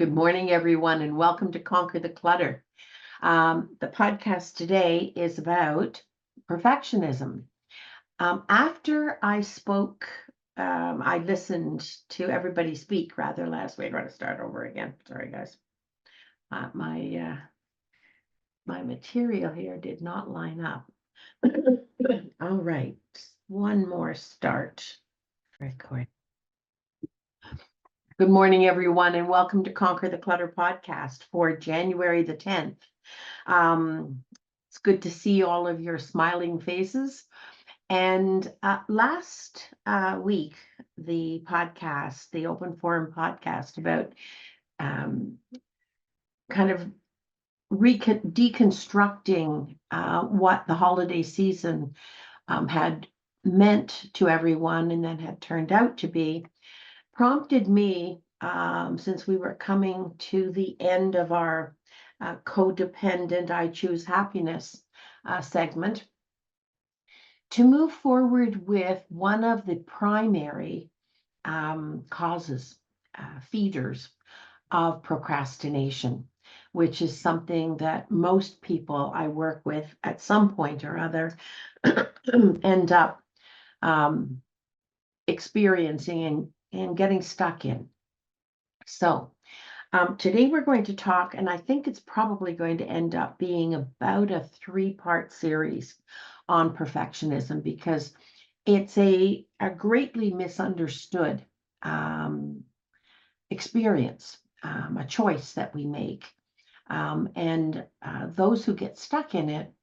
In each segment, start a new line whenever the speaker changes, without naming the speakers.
Good morning, everyone, and welcome to Conquer the Clutter. The podcast today is about perfectionism. After I spoke, I listened to everybody speak rather last week. I'm going to start over again. Sorry, guys. My material here did not line up. All right, one more start. Record. Good morning, everyone, and welcome to Conquer the Clutter podcast for January the 10th. It's good to see all of your smiling faces. And last week, the podcast, the Open Forum podcast about kind of deconstructing what the holiday season had meant to everyone and then had turned out to be, prompted me, since we were coming to the end of our codependent I choose happiness segment, to move forward with one of the primary causes, feeders of procrastination, which is something that most people I work with at some point or other end up experiencing and getting stuck in. So today we're going to talk, and I think it's probably going to end up being about a 3-part series on perfectionism, because it's a greatly misunderstood experience, a choice that we make. And those who get stuck in it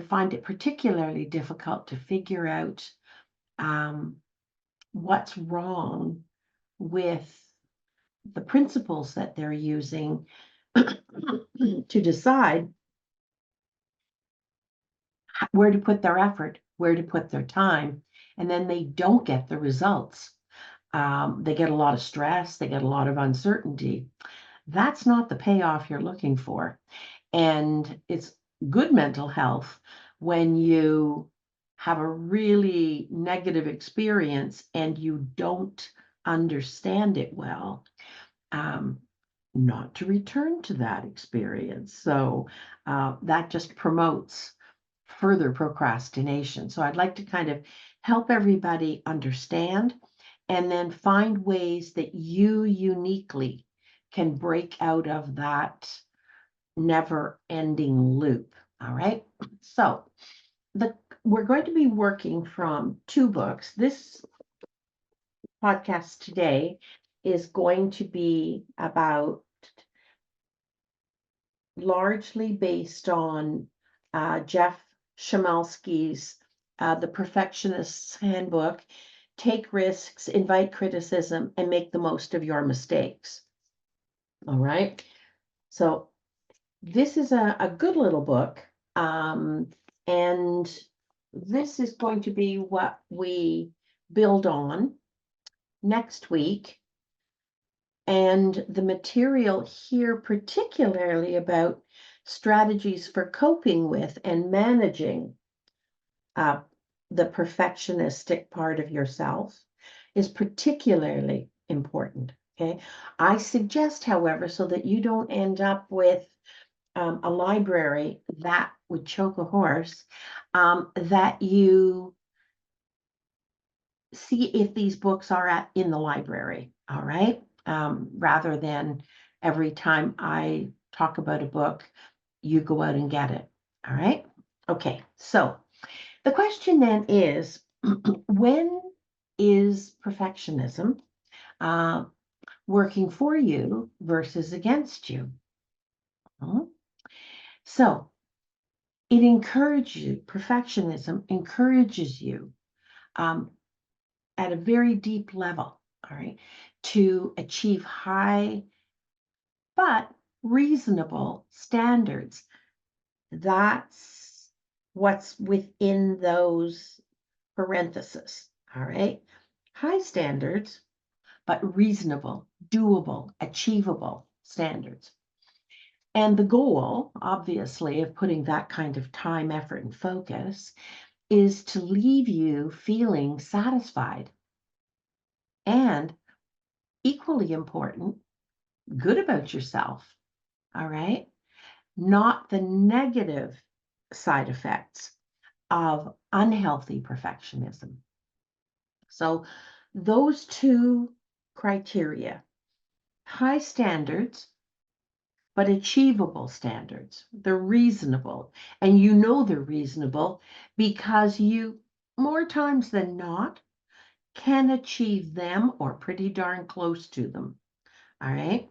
find it particularly difficult to figure out what's wrong with the principles that they're using to decide where to put their effort, where to put their time, and then they don't get the results. They get a lot of stress, they get a lot of uncertainty. That's not the payoff you're looking for. And it's good mental health when you have a really negative experience and you don't understand it well, not to return to that experience. So that just promotes further procrastination. So I'd like to kind of help everybody understand and then find ways that you uniquely can break out of that never-ending loop. All right. So we're going to be working from 2 books. This podcast today is going to be about largely based on Jeff Chmielewski's The Perfectionist's Handbook, Take Risks, Invite Criticism, and Make the Most of Your Mistakes. All right. So this is a good little book. And this is going to be what we build on next week. And the material here, particularly about strategies for coping with and managing the perfectionistic part of yourself, is particularly important. Okay. I suggest, however, so that you don't end up with a library that would choke a horse, that you see if these books are in the library. All right. Rather than every time I talk about a book, you go out and get it. All right. Okay. So the question then is, when is perfectionism working for you versus against you? So perfectionism encourages you at a very deep level, all right, to achieve high but reasonable standards. That's what's within those parentheses, all right? High standards, but reasonable, doable, achievable standards. And the goal, obviously, of putting that kind of time, effort, and focus is to leave you feeling satisfied. And equally important, good about yourself, all right? Not the negative side effects of unhealthy perfectionism. So those two criteria, high standards, but achievable standards. They're reasonable. And you know they're reasonable because you, more times than not, can achieve them or pretty darn close to them. All right.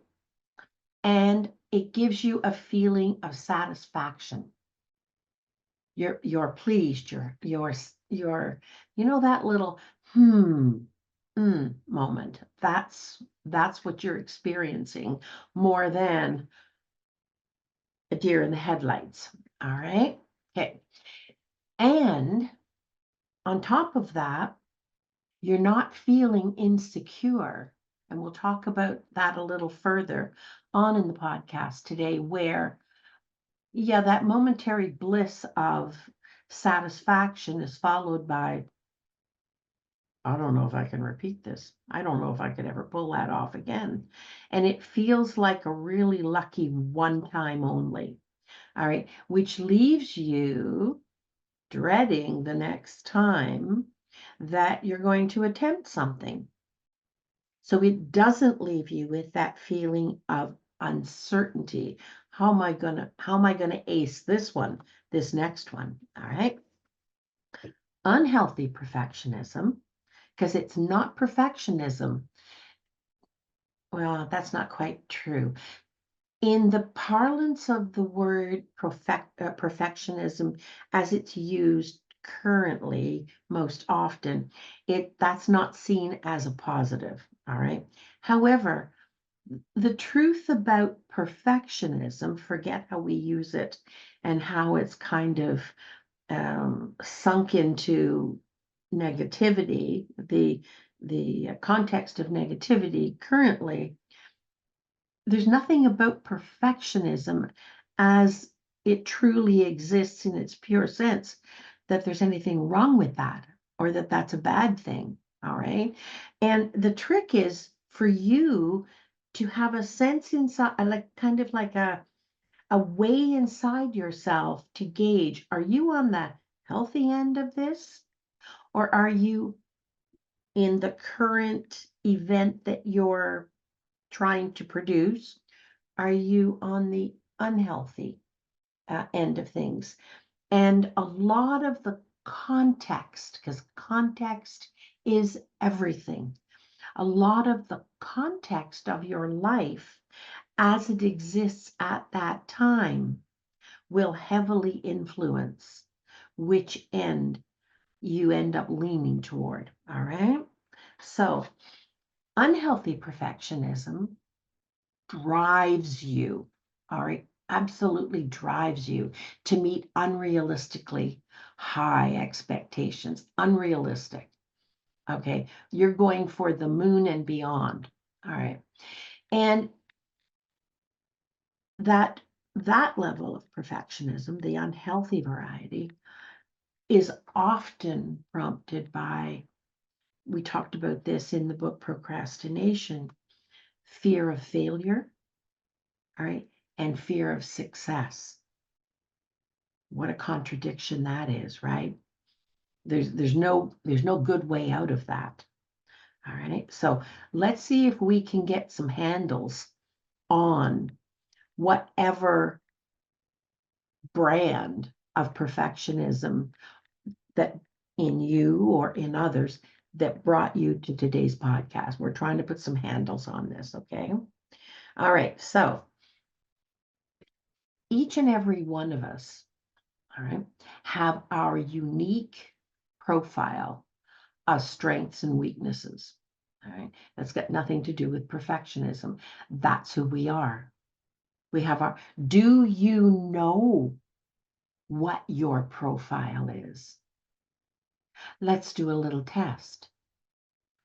And it gives you a feeling of satisfaction. You're pleased, you're that little moment. That's what you're experiencing more than a deer in the headlights. All right. Okay. And on top of that, you're not feeling insecure. And we'll talk about that a little further on in the podcast today, where, yeah, that momentary bliss of satisfaction is followed by, I don't know if I can repeat this. I don't know if I could ever pull that off again. And it feels like a really lucky one time only. All right. Which leaves you dreading the next time that you're going to attempt something. So it doesn't leave you with that feeling of uncertainty. How am I gonna ace this next one? All right. Unhealthy perfectionism, because it's not perfectionism. Well, that's not quite true. In the parlance of the word perfectionism, as it's used currently most often, that's not seen as a positive. All right. However, the truth about perfectionism, forget how we use it and how it's kind of sunk into negativity, the context of negativity currently. There's nothing about perfectionism as it truly exists in its pure sense that there's anything wrong with that or that that's a bad thing. All right. And the trick is for you to have a sense inside, like kind of like a way inside yourself to gauge, are you on the healthy end of this? Or are you in the current event that you're trying to produce? Are you on the unhealthy end of things? And a lot of the context, because context is everything, a lot of the context of your life as it exists at that time will heavily influence which end you end up leaning toward. All right. So, unhealthy perfectionism drives you, all right, absolutely drives you to meet unrealistically high expectations. Unrealistic. Okay. You're going for the moon and beyond. All right. And that level of perfectionism, the unhealthy variety, is often prompted by, we talked about this in the book Procrastination, fear of failure, all right, and fear of success. What a contradiction that is, right? There's no good way out of that. All right. So let's see if we can get some handles on whatever brand of perfectionism that in you or in others that brought you to today's podcast. We're trying to put some handles on this, okay? All right. So each and every one of us, all right, have our unique profile of strengths and weaknesses. All right. That's got nothing to do with perfectionism. That's who we are. We have our, do you know what your profile is? Let's do a little test.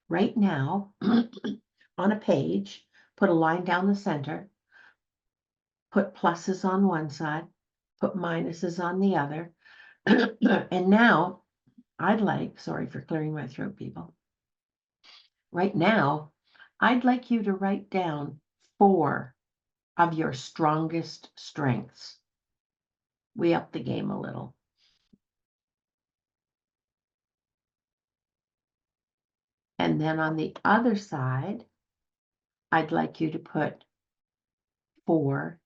Right now, on a page, put a line down the center, put pluses on one side, put minuses on the other. And now I'd like, sorry for clearing my throat, people. Right now, I'd like you to write down 4 of your strongest strengths. We up the game a little. And then on the other side, I'd like you to put 4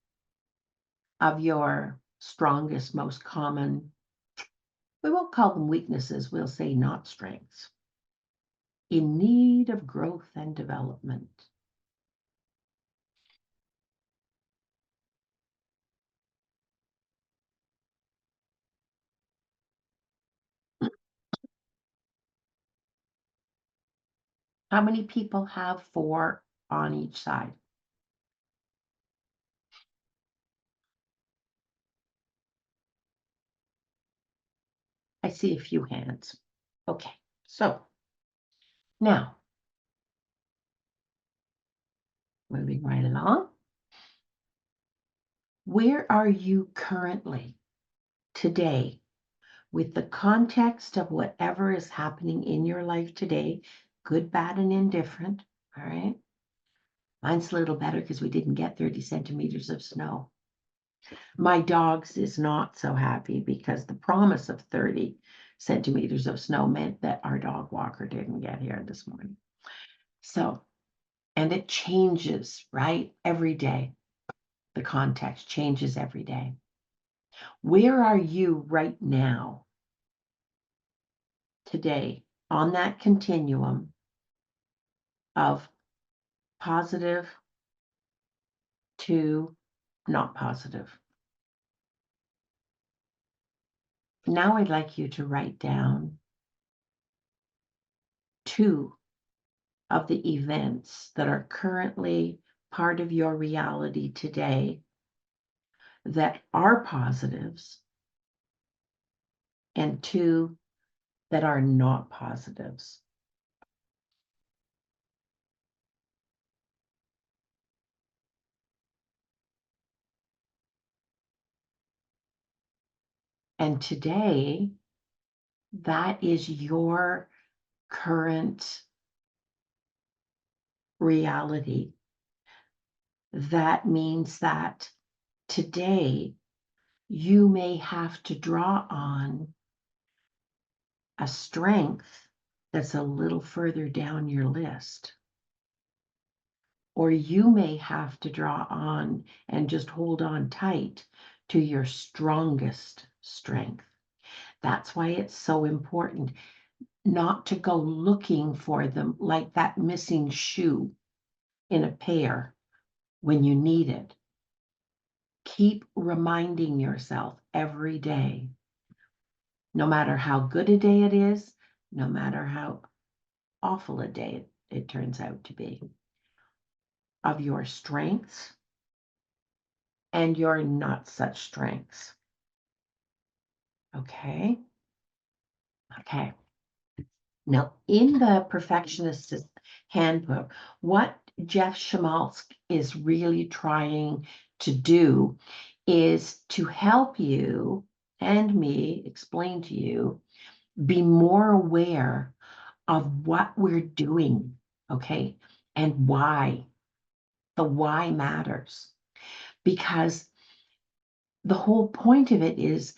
of your strongest, most common, we won't call them weaknesses, we'll say not strengths, in need of growth and development. How many people have 4 on each side? I see a few hands. Okay, so now, moving right along. Where are you currently today with the context of whatever is happening in your life today, good, bad, and indifferent, all right? Mine's a little better because we didn't get 30 centimeters of snow. My dog's is not so happy because the promise of 30 centimeters of snow meant that our dog walker didn't get here this morning. So, and it changes, right? Every day. The context changes every day. Where are you right now, today, on that continuum of positive to not positive? Now I'd like you to write down 2 of the events that are currently part of your reality today that are positives, and 2 that are not positives. And today, that is your current reality. That means that today you may have to draw on a strength that's a little further down your list. Or you may have to draw on and just hold on tight to your strongest strength. That's why it's so important not to go looking for them like that missing shoe in a pair when you need it. Keep reminding yourself every day, no matter how good a day it is, no matter how awful a day it turns out to be, of your strengths and your not such strengths. Okay? Okay. Now, in the Perfectionist Handbook, what Jeff Schmaltz is really trying to do is to help you and me explain to you, be more aware of what we're doing, okay, and why. The why matters, because the whole point of it is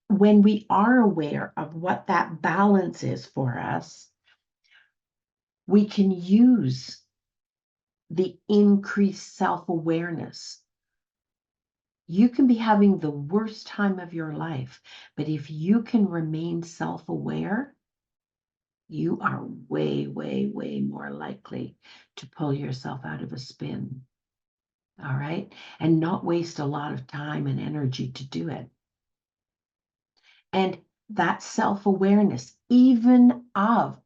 when we are aware of what that balance is for us, we can use the increased self-awareness. You can be having the worst time of your life, but if you can remain self-aware, you are way, way, way more likely to pull yourself out of a spin. All right? And not waste a lot of time and energy to do it. And that self-awareness, even of,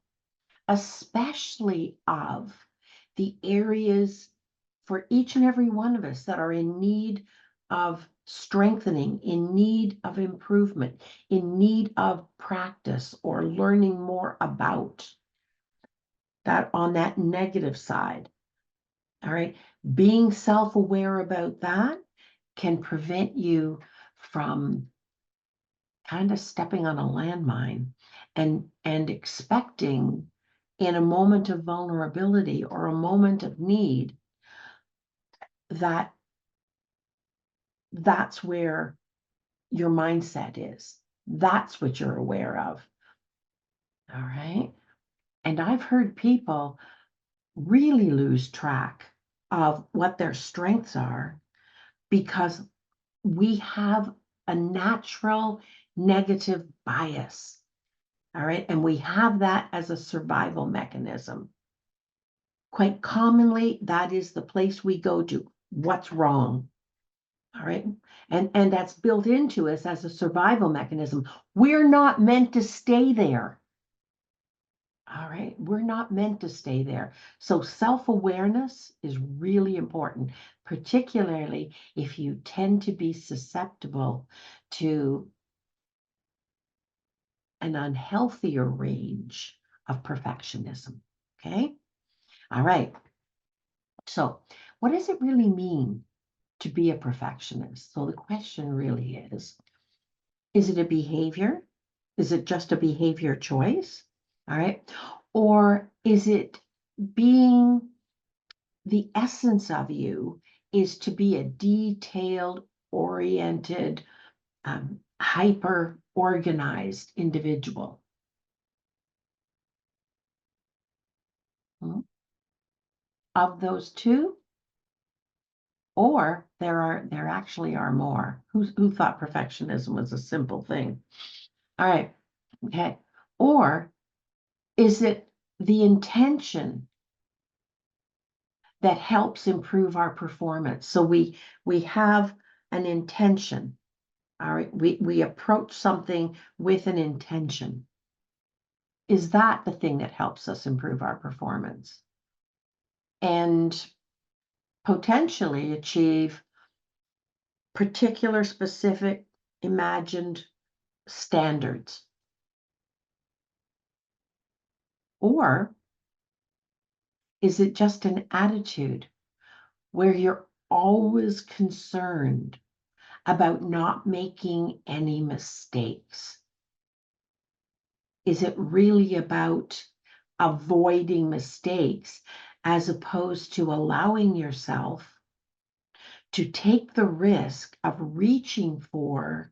especially of, the areas for each and every one of us that are in need of strengthening, in need of improvement, in need of practice or learning more about that on that negative side. All right. Being self-aware about that can prevent you from kind of stepping on a landmine and expecting in a moment of vulnerability or a moment of need that's where your mindset is. That's what you're aware of. All right. And I've heard people really lose track of what their strengths are because we have a natural negative bias. All right. And we have that as a survival mechanism. Quite commonly, that is the place we go to. What's wrong? All right. And that's built into us as a survival mechanism. We're not meant to stay there. All right. We're not meant to stay there. So self-awareness is really important, particularly if you tend to be susceptible to an unhealthier range of perfectionism. Okay. All right. So what does it really mean to be a perfectionist? So the question really is it a behavior? Is it just a behavior choice? All right. Or is it being the essence of you is to be a detailed, oriented, hyper organized individual? Hmm? Of those two, or there actually are more. Who thought perfectionism was a simple thing? All right. Okay. Or is it the intention that helps improve our performance? So we have an intention. All right. We approach something with an intention. Is that the thing that helps us improve our performance and potentially achieve particular, specific, imagined standards? Or is it just an attitude where you're always concerned about not making any mistakes? Is it really about avoiding mistakes as opposed to allowing yourself to take the risk of reaching for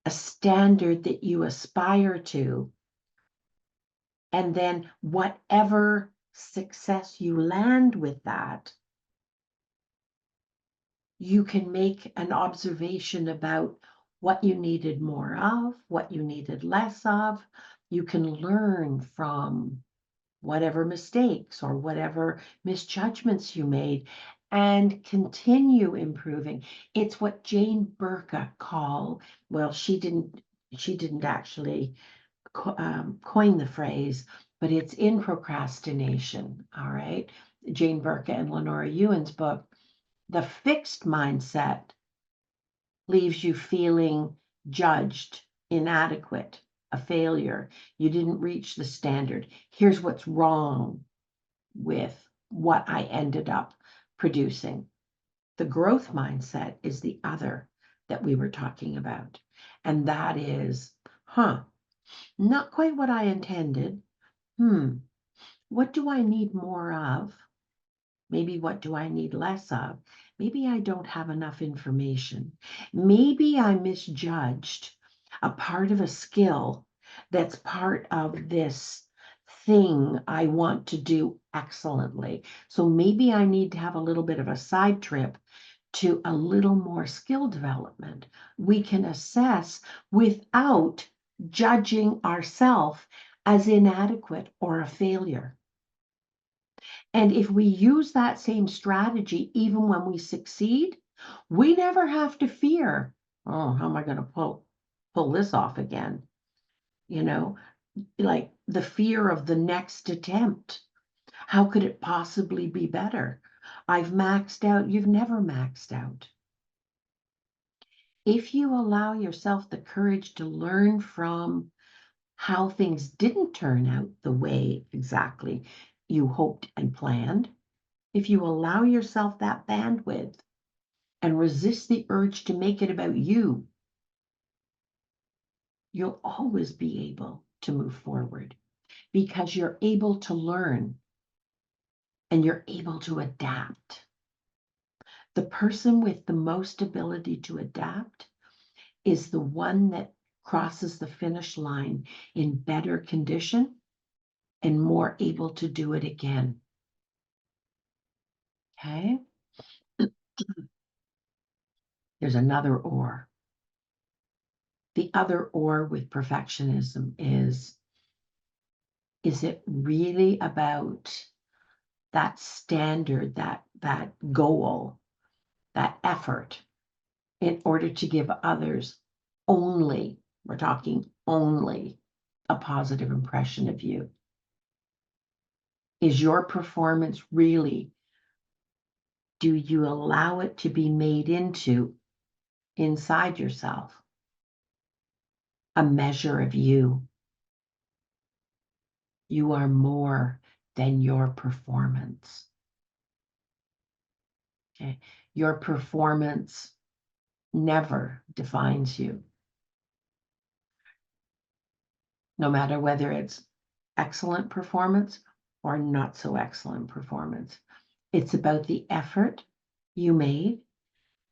a standard that you aspire to, and then whatever success you land with that, you can make an observation about what you needed more of, what you needed less of. You can learn from whatever mistakes or whatever misjudgments you made and continue improving. It's what Jane Burka called, well, she didn't actually coin the phrase, but it's in Procrastination. All right. Jane Burka and Lenora Ewan's book. The fixed mindset leaves you feeling judged, inadequate, a failure. You didn't reach the standard. Here's what's wrong with what I ended up producing. The growth mindset is the other that we were talking about. And that is, not quite what I intended. What do I need more of? Maybe what do I need less of? Maybe I don't have enough information. Maybe I misjudged a part of a skill that's part of this thing I want to do excellently. So maybe I need to have a little bit of a side trip to a little more skill development. We can assess without judging ourselves as inadequate or a failure. And if we use that same strategy, even when we succeed, we never have to fear, oh, how am I going to pull this off again? You know, like the fear of the next attempt. How could it possibly be better? I've maxed out. You've never maxed out. If you allow yourself the courage to learn from how things didn't turn out the way exactly you hoped and planned, if you allow yourself that bandwidth and resist the urge to make it about you, you'll always be able to move forward because you're able to learn and you're able to adapt. The person with the most ability to adapt is the one that crosses the finish line in better condition and more able to do it again. Okay? There's another or. The other or with perfectionism is it really about that standard, that goal, that effort in order to give others only, we're talking only, a positive impression of you? Is your performance really, do you allow it to be made into, inside yourself, a measure of you? You are more than your performance. Okay. Your performance never defines you, no matter whether it's excellent performance or not so excellent performance. It's about the effort you made,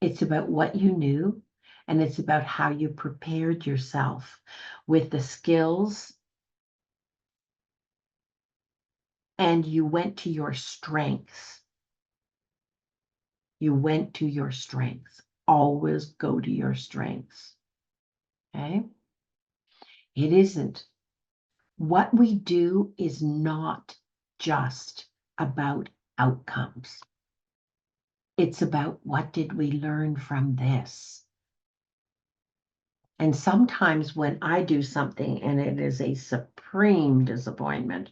it's about what you knew, and it's about how you prepared yourself with the skills, and you went to your strengths. You went to your strengths. Always go to your strengths. Okay? It isn't. What we do is not just about outcomes. It's about what did we learn from this? And sometimes when I do something and it is a supreme disappointment,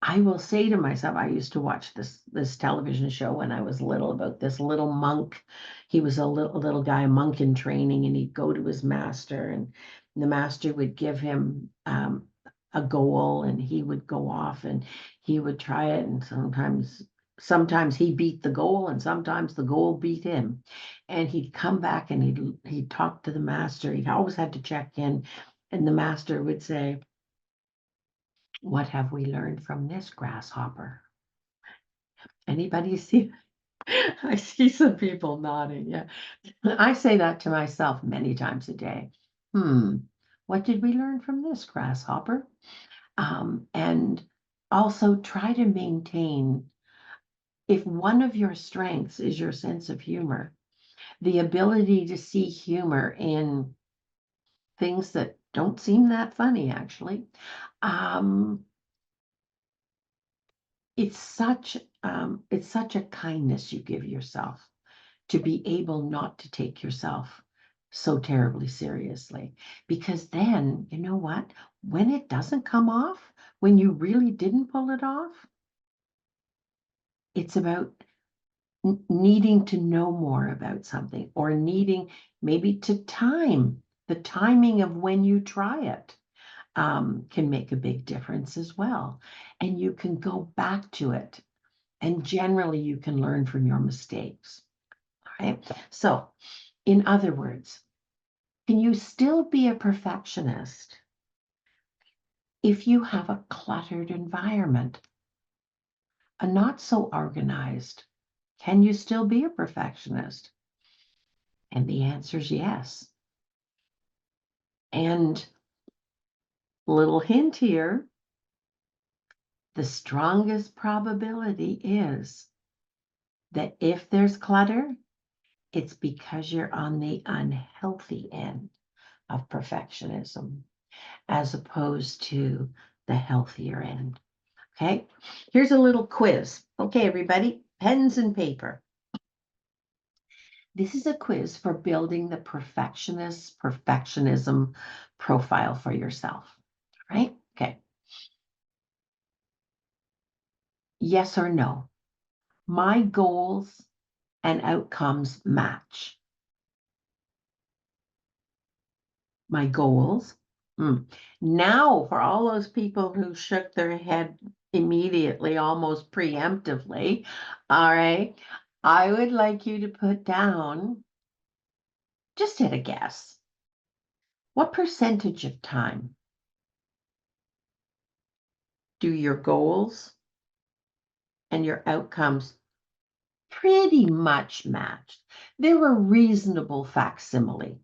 I will say to myself, I used to watch this television show when I was little about this little monk. He was a little guy, a monk in training, and he'd go to his master, and the master would give him a goal, and he would go off and he would try it, and sometimes he beat the goal, and sometimes the goal beat him. And he'd come back and he'd talk to the master. He'd always had to check in, and the master would say, "What have we learned from this grasshopper?" Anybody see? I see some people nodding. Yeah. I say that to myself many times a day. What did we learn from this grasshopper? And also try to maintain, if one of your strengths is your sense of humor, the ability to see humor in things that don't seem that funny, actually. Um, it's such a kindness you give yourself to be able not to take yourself so terribly seriously, because then you know what, when it doesn't come off, when you really didn't pull it off, it's about needing to know more about something, or needing maybe to time the timing of when you try it, can make a big difference as well. And you can go back to it, and generally you can learn from your mistakes. All right. So, in other words, can you still be a perfectionist if you have a cluttered environment, a not so organized? Can you still be a perfectionist? And the answer is yes. And little hint here, the strongest probability is that if there's clutter, it's because you're on the unhealthy end of perfectionism, as opposed to the healthier end. Okay, here's a little quiz. Okay, everybody, pens and paper. This is a quiz for building the perfectionism profile for yourself, right? Okay. Yes or no? My goals and outcomes match. My goals. Now, for all those people who shook their head immediately, almost preemptively, all right, I would like you to put down, just at a guess, what percentage of time do your goals and your outcomes pretty much matched. They're a reasonable facsimile.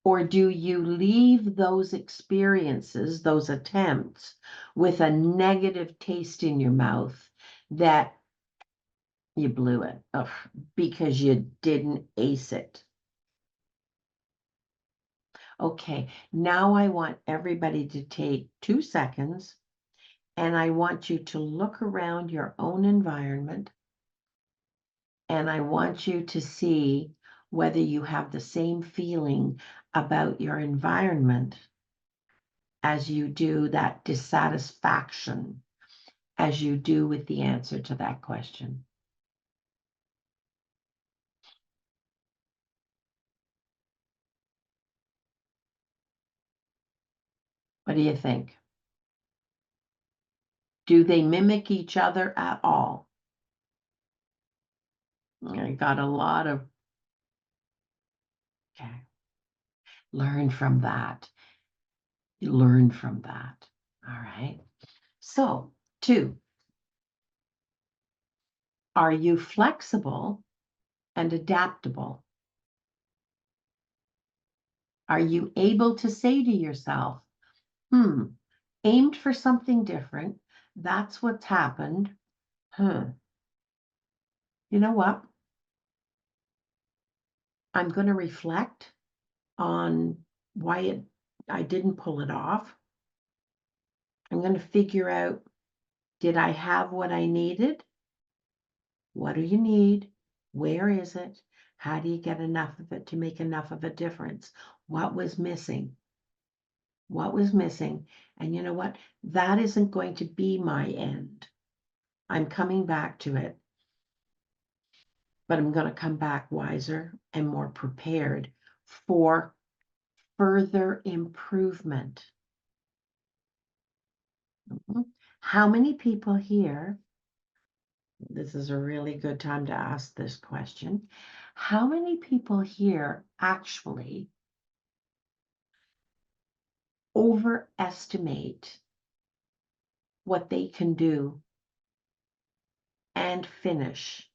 Or do you leave those experiences, those attempts, with a negative taste in your mouth that you blew it because you didn't ace it? Okay, now I want everybody to take 2 seconds and I want you to look around your own environment and I want you to see whether you have the same feeling about your environment as you do that dissatisfaction, as you do with the answer to that question. What do you think? Do they mimic each other at all? I got a lot of, okay. Learn from that. Learn from that. All right. So, 2, are you flexible and adaptable? Are you able to say to yourself, aimed for something different. That's what's happened. You know what? I'm going to reflect on why I didn't pull it off. I'm going to figure out, did I have what I needed? What do you need? Where is it? How do you get enough of it to make enough of a difference? What was missing? What was missing? And you know what? That isn't going to be my end. I'm coming back to it, but I'm going to come back wiser and more prepared for further improvement. How many people here, this is a really good time to ask this question, how many people here actually overestimate what they can do and finish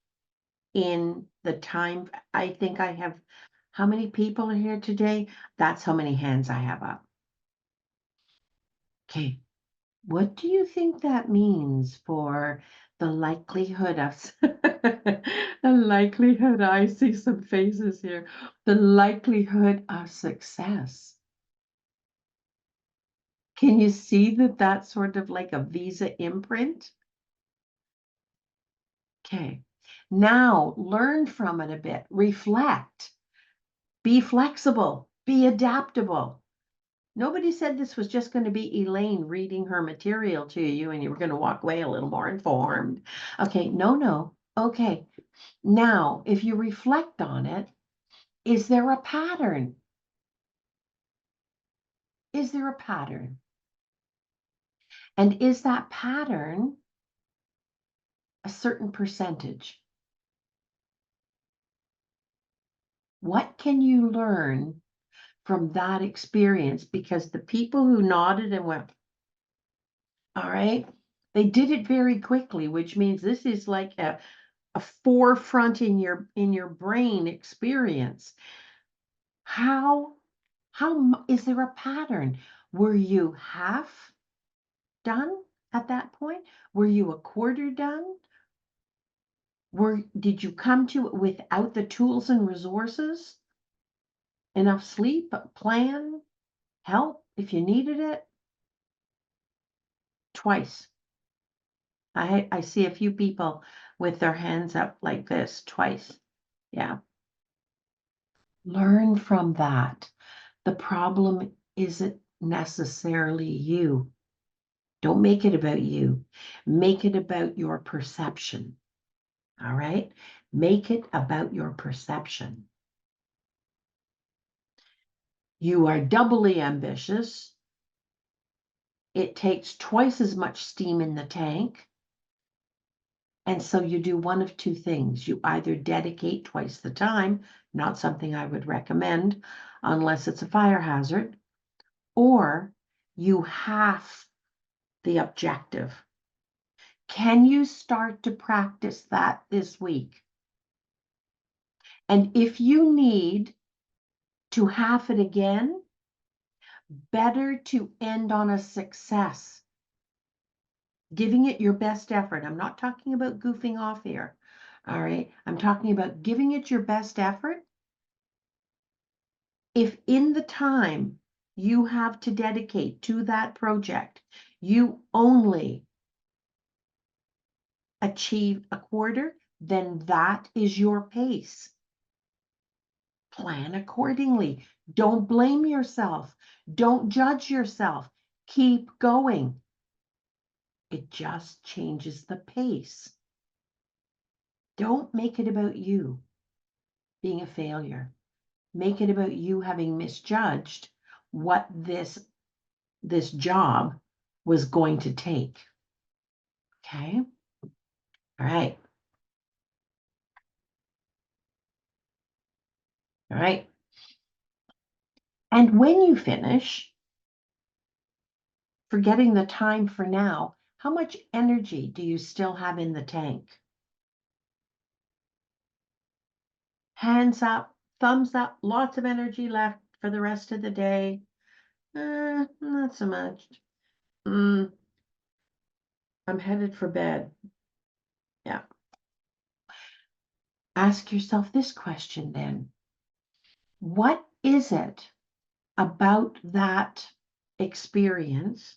in the time? I think I have, how many people are here today? That's how many hands I have up. Okay, what do you think that means for the likelihood of, the likelihood, I see some faces here, the likelihood of success? Can you see that that's sort of like a Visa imprint? Okay, now learn from it a bit, reflect, be flexible, be adaptable. Nobody said this was just going to be Elaine reading her material to you and you were going to walk away a little more informed. Okay, no. Okay, now if you reflect on it, is there a pattern? Is there a pattern? And is that pattern a certain percentage? What can you learn from that experience? Because the people who nodded and went, all right, they did it very quickly, which means this is like a forefront in your brain experience. How is there a pattern? Were you half done at that point? Were you a quarter done? Did you come to it without the tools and resources? Enough sleep, plan, help if you needed it? Twice. I see a few people with their hands up like this twice. Yeah. Learn from that. The problem isn't necessarily you. Don't make it about you. Make it about your perception. All right? Make it about your perception. You are doubly ambitious. It takes twice as much steam in the tank. And so you do one of 2 things. You either dedicate twice the time, not something I would recommend unless it's a fire hazard, or you half the objective. Can you start to practice that this week? And if you need to half it again, better to end on a success. Giving it your best effort. I'm not talking about goofing off here. All right. I'm talking about giving it your best effort. If in the time you have to dedicate to that project, you only achieve a quarter, then that is your pace. Plan accordingly. Don't blame yourself. Don't judge yourself. Keep going. It just changes the pace. Don't make it about you being a failure. Make it about you having misjudged what this job was going to take. Okay? All right. All right. And when you finish, forgetting the time for now, how much energy do you still have in the tank? Hands up, thumbs up, lots of energy left for the rest of the day. Not so much. I'm headed for bed. Yeah. Ask yourself this question then. What is it about that experience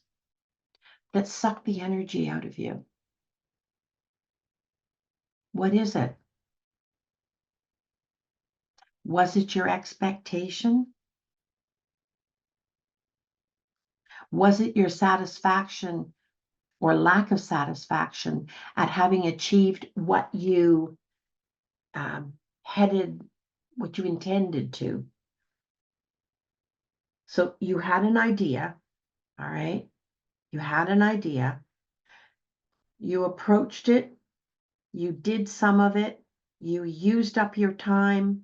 that sucked the energy out of you? What is it? Was it your expectation? Was it your satisfaction or lack of satisfaction at having achieved what you what you intended to? So you had an idea, all right? You had an idea. You approached it. You did some of it. You used up your time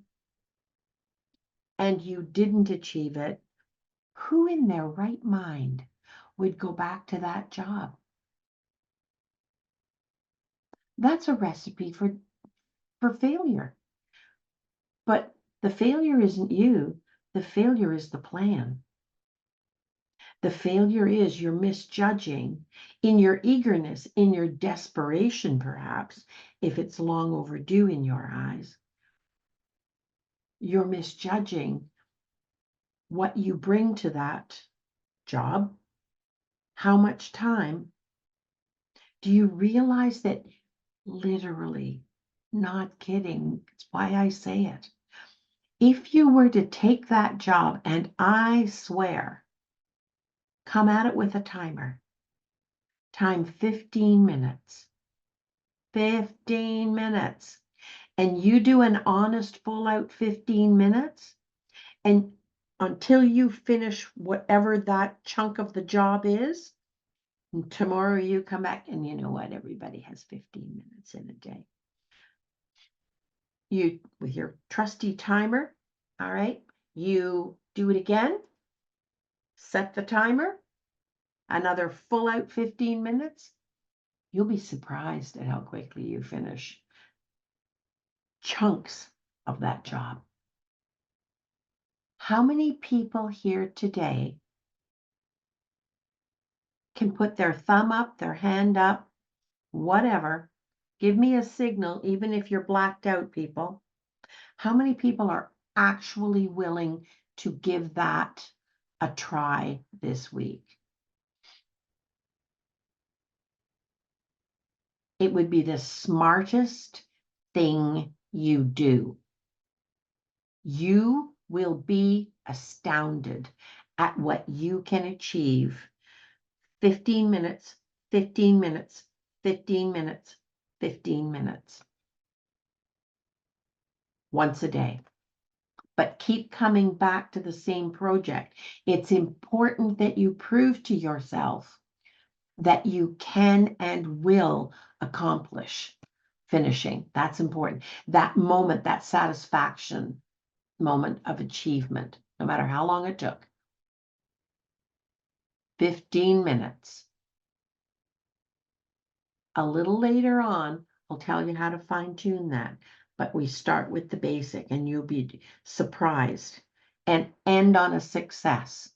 and you didn't achieve it. Who in their right mind would go back to that job? That's a recipe for failure. But the failure isn't you. The failure is the plan. The failure is you're misjudging in your eagerness, in your desperation, perhaps, if it's long overdue in your eyes. You're misjudging what you bring to that job. How much time? Do you realize that literally, not kidding, it's why I say it. If you were to take that job, and I swear, come at it with a timer, time 15 minutes, 15 minutes, and you do an honest full out 15 minutes, and until you finish whatever that chunk of the job is, and tomorrow you come back, and you know what? Everybody has 15 minutes in a day. You, with your trusty timer, all right, you do it again, set the timer, another full out 15 minutes. You'll be surprised at how quickly you finish chunks of that job. How many people here today can put their thumb up, their hand up, whatever? Give me a signal, even if you're blacked out, people. How many people are actually willing to give that a try this week? It would be the smartest thing you do. You will be astounded at what you can achieve. 15 minutes, 15 minutes, 15 minutes, 15 minutes. Once a day. But keep coming back to the same project. It's important that you prove to yourself that you can and will accomplish finishing. That's important. That moment, that satisfaction moment of achievement, no matter how long it took. 15 minutes. A little later on, I'll tell you how to fine tune that. But we start with the basic and you'll be surprised and end on a success.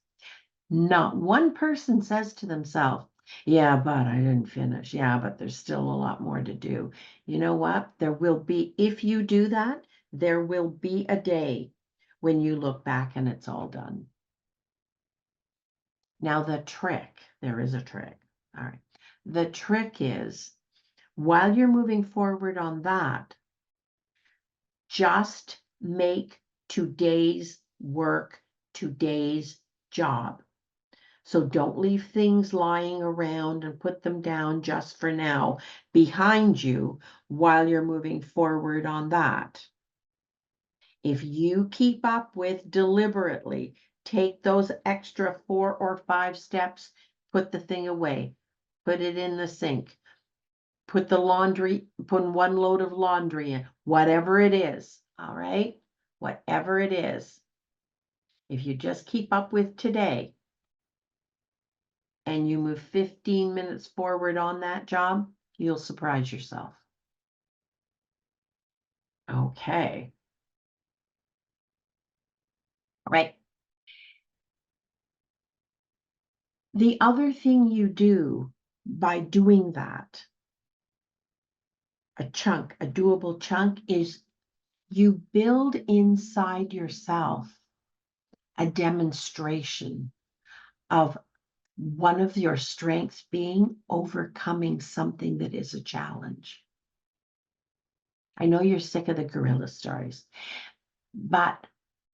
Not one person says to themselves, yeah, but I didn't finish. Yeah, but there's still a lot more to do. You know what? There will be, if you do that, there will be a day when you look back and it's all done. Now, the trick, there is a trick. All right. The trick is while you're moving forward on that, just make today's work today's job. So don't leave things lying around and put them down just for now behind you while you're moving forward on that. If you keep up with deliberately, take those extra 4 or 5 steps, put the thing away, put it in the sink, put the laundry, put one load of laundry in, whatever it is, all right? Whatever it is. If you just keep up with today, and you move 15 minutes forward on that job, you'll surprise yourself. Okay. Right. The other thing you do by doing that, a doable chunk, is you build inside yourself a demonstration of one of your strengths being overcoming something that is a challenge. I know you're sick of the gorilla stories, but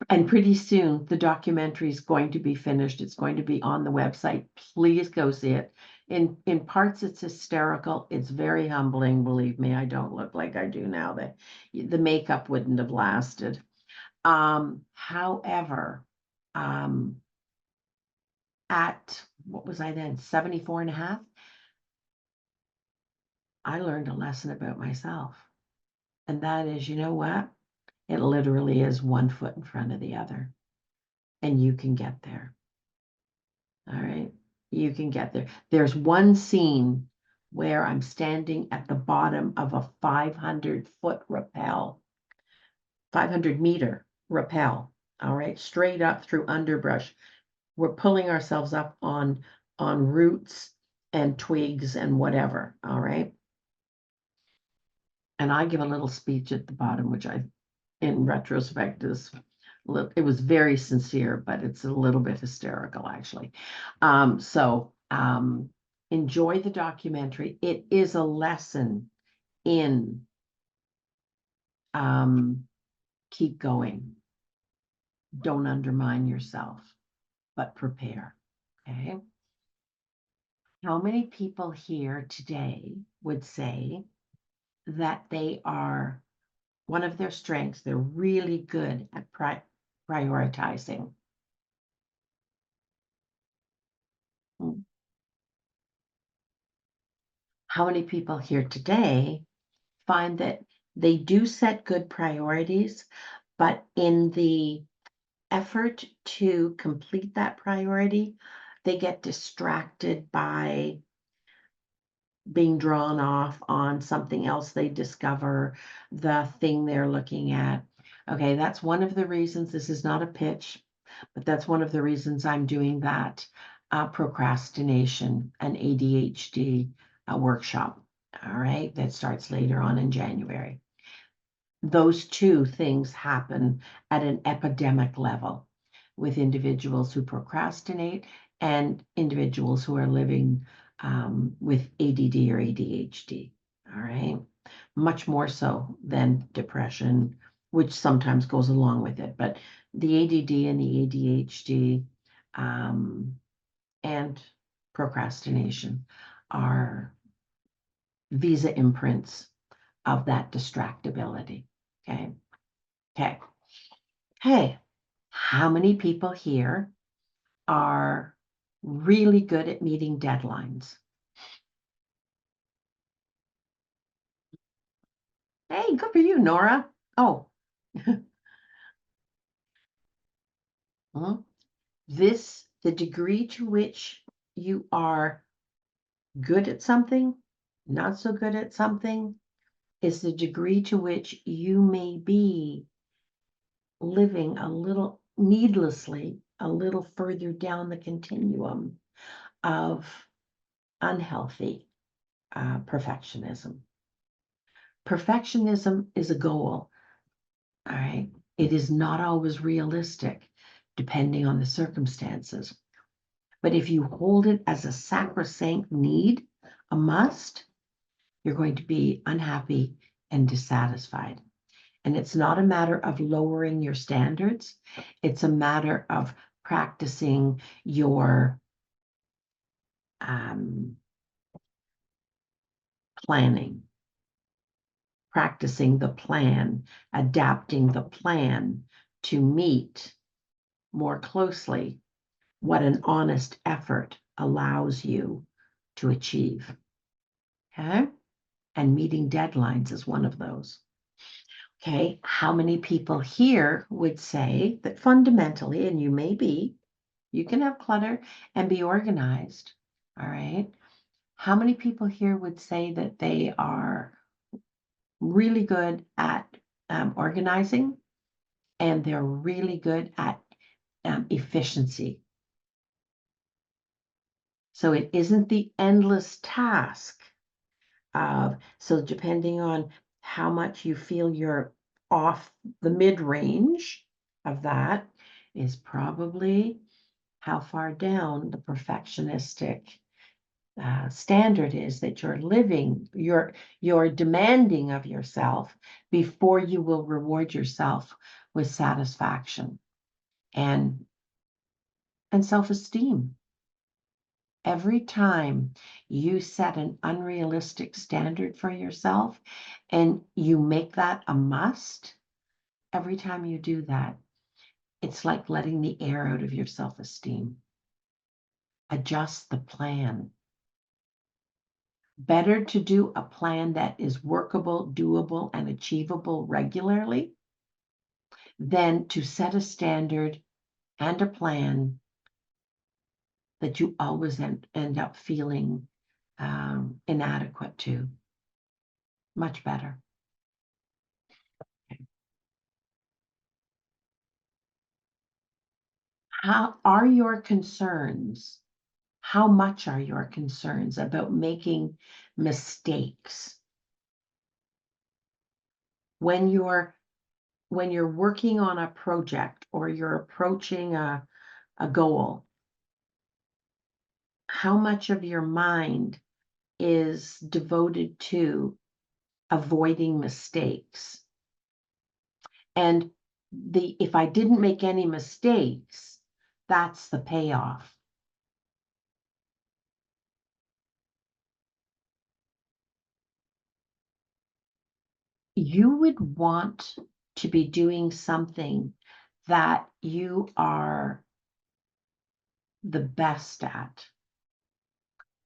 and pretty soon the documentary is going to be finished. It's going to be on the website. Please go see it. In parts, it's hysterical. It's very humbling. Believe me, I don't look like I do now. That the makeup wouldn't have lasted. However, at what was I then, 74 and a half, I learned a lesson about myself. And that is, you know what? It literally is one foot in front of the other. And you can get there. All right. You can get there. There's one scene where I'm standing at the bottom of a 500-foot rappel, 500-meter rappel. All right. Straight up through underbrush. We're pulling ourselves up on roots and twigs and whatever. All right. And I give a little speech at the bottom, which in retrospect, it was very sincere, but it's a little bit hysterical, actually. So enjoy the documentary. It is a lesson in keep going. Don't undermine yourself, but prepare. Okay. How many people here today would say that they are one of their strengths, they're really good at prioritizing? How many people here today find that they do set good priorities, but in the effort to complete that priority, they get distracted by being drawn off on something else they discover, the thing they're looking at? Okay, that's one of the reasons. This is not a pitch, but that's one of the reasons I'm doing that procrastination and ADHD workshop. All right, that starts later on in January. Those two things happen at an epidemic level with individuals who procrastinate and individuals who are living with ADD or ADHD. All right, much more so than depression, which sometimes goes along with it. But the ADD and the ADHD and procrastination are visa imprints of that distractibility. Okay. Okay. Hey, how many people here are really good at meeting deadlines? Hey, good for you, Nora. Oh, the degree to which you are good at something not so good at something is the degree to which you may be living a little needlessly, a little further down the continuum of unhealthy perfectionism. Perfectionism is a goal, all right? It is not always realistic, depending on the circumstances. But if you hold it as a sacrosanct need, a must, you're going to be unhappy and dissatisfied. And it's not a matter of lowering your standards. It's a matter of practicing your planning, practicing the plan, adapting the plan to meet more closely what an honest effort allows you to achieve. Okay? And meeting deadlines is one of those. Okay, how many people here would say that fundamentally, and you may be, you can have clutter and be organized, all right? How many people here would say that they are really good at organizing and they're really good at efficiency? So it isn't the endless task of, so depending on how much you feel you're off the mid-range of that is probably how far down the perfectionistic standard is that you're living, you're demanding of yourself before you will reward yourself with satisfaction and self-esteem. Every time you set an unrealistic standard for yourself and you make that a must, every time you do that, it's like letting the air out of your self-esteem. Adjust the plan. Better to do a plan that is workable, doable, and achievable regularly than to set a standard and a plan that you always end up feeling inadequate to. Much better. How are your concerns? How much are your concerns about making mistakes? When you're working on a project or you're approaching a goal, how much of your mind is devoted to avoiding mistakes? And if I didn't make any mistakes, that's the payoff. You would want to be doing something that you are the best at,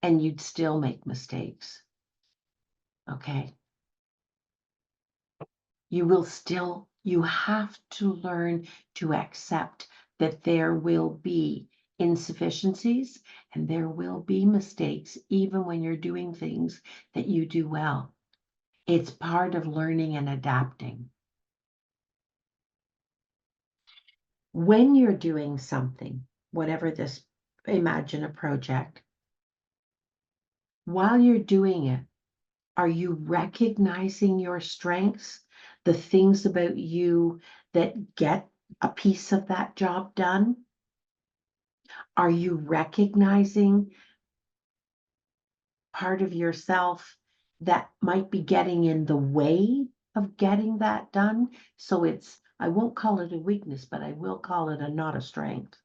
and you'd still make mistakes. Okay. You have to learn to accept that there will be insufficiencies and there will be mistakes, even when you're doing things that you do well. It's part of learning and adapting. When you're doing something, whatever this, imagine a project, while you're doing it, are you recognizing your strengths, the things about you that get a piece of that job done? Are you recognizing part of yourself that might be getting in the way of getting that done? So I won't call it a weakness, but I will call it not a strength.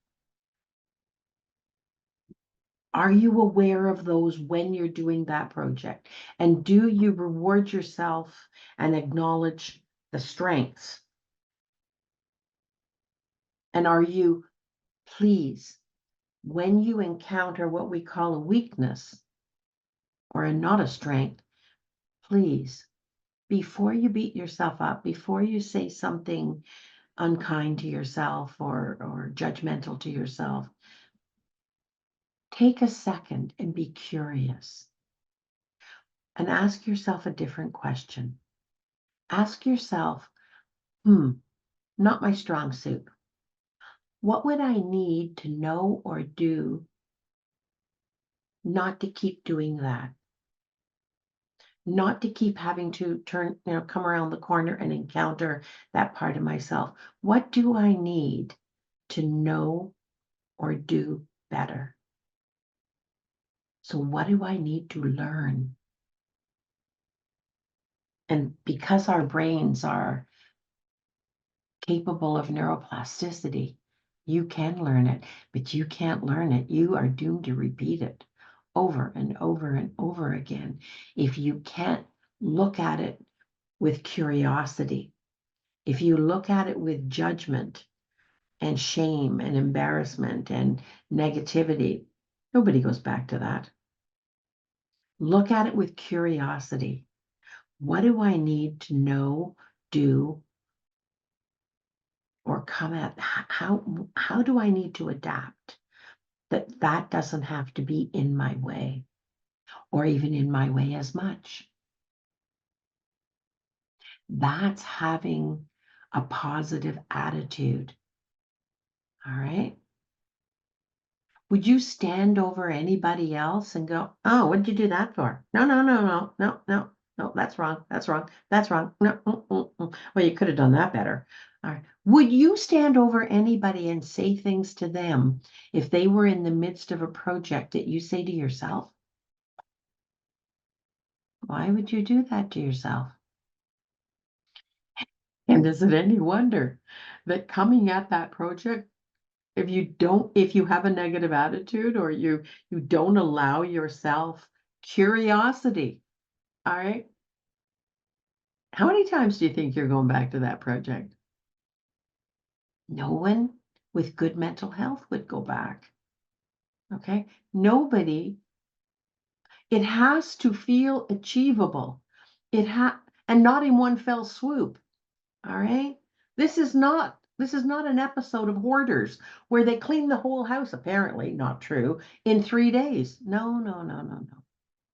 Are you aware of those when you're doing that project? And do you reward yourself and acknowledge the strengths? And are you, please, when you encounter what we call a weakness or not a strength, please, before you beat yourself up, before you say something unkind to yourself or judgmental to yourself, take a second and be curious. and ask yourself a different question. Ask yourself, not my strong suit. What would I need to know or do not to keep doing that? Not to keep having to come around the corner and encounter that part of myself. What do I need to know or do better? So what do I need to learn? And because our brains are capable of neuroplasticity, you can learn it, but you can't learn it. You are doomed to repeat it over and over and over again if you can't look at it with curiosity. If you look at it with judgment and shame and embarrassment and negativity, nobody goes back to that. Look at it with curiosity. What do I need to know, do, or come at? How do I need to adapt that doesn't have to be in my way or even in my way as much? That's having a positive attitude. All right. Would you stand over anybody else and go, oh, what did you do that for? No, no, no, no, no, no, no, that's wrong. That's wrong. That's wrong. No, well, you could have done that better. All right. Would you stand over anybody and say things to them if they were in the midst of a project that you say to yourself? Why would you do that to yourself? And is it any wonder that coming at that project, if you have a negative attitude or you don't allow yourself curiosity, all right, how many times do you think you're going back to that project? No one with good mental health would go back. Okay, nobody. It has to feel achievable. And not in one fell swoop. All right, this is not an episode of Hoarders where they clean the whole house, apparently not true, in 3 days. No, no, no, no, no.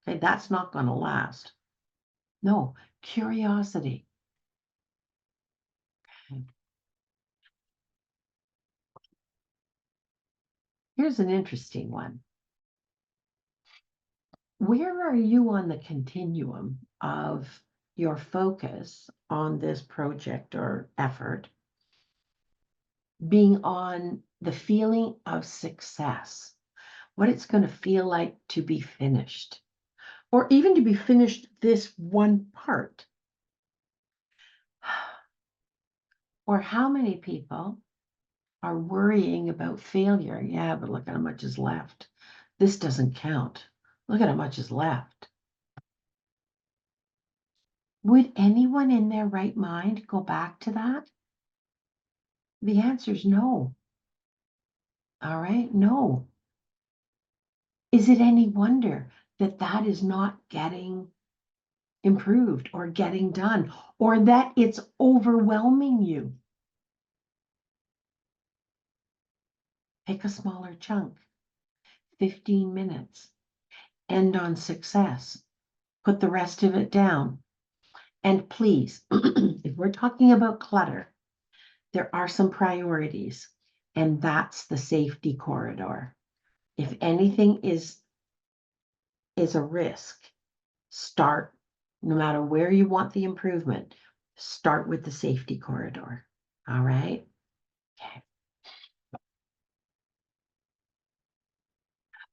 Okay, that's not going to last. No, curiosity. Okay. Here's an interesting one. Where are you on the continuum of your focus on this project or effort being on the feeling of success, what it's going to feel like to be finished, or even to be finished this one part? Or how many people are worrying about failure? Yeah, but look at how much is left. This doesn't count. Look at how much is left. Would anyone in their right mind go back to that? The answer is no. All right, no. Is it any wonder that that is not getting improved or getting done, or that it's overwhelming you? Pick a smaller chunk, 15 minutes, end on success, put the rest of it down. And please, if we're talking about clutter, there are some priorities, and that's the safety corridor. If anything is a risk, start, no matter where you want the improvement, start with the safety corridor. All right? Okay.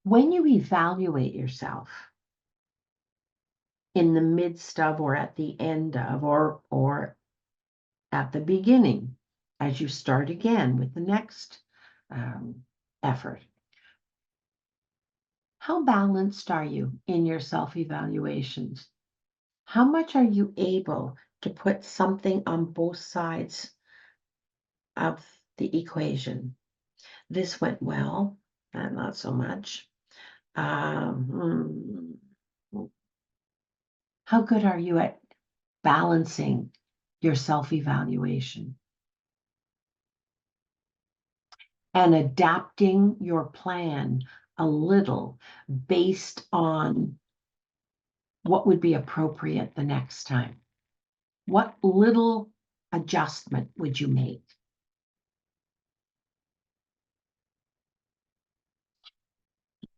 When you evaluate yourself in the midst of or at the end of or at the beginning, as you start again with the next effort, how balanced are you in your self-evaluations? How much are you able to put something on both sides of the equation? This went well, and not so much. How good are you at balancing your self-evaluation and adapting your plan a little based on what would be appropriate the next time? What little adjustment would you make?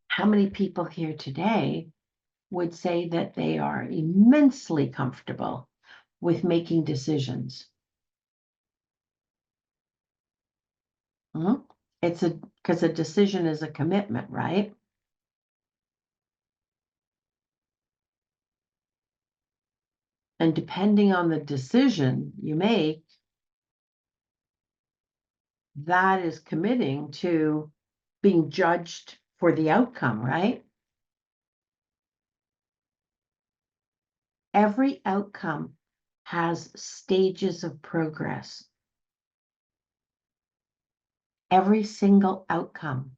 How many people here today would say that they are immensely comfortable with making decisions? It's because a decision is a commitment, right? And depending on the decision you make, that is committing to being judged for the outcome, right? Every outcome has stages of progress. Every single outcome,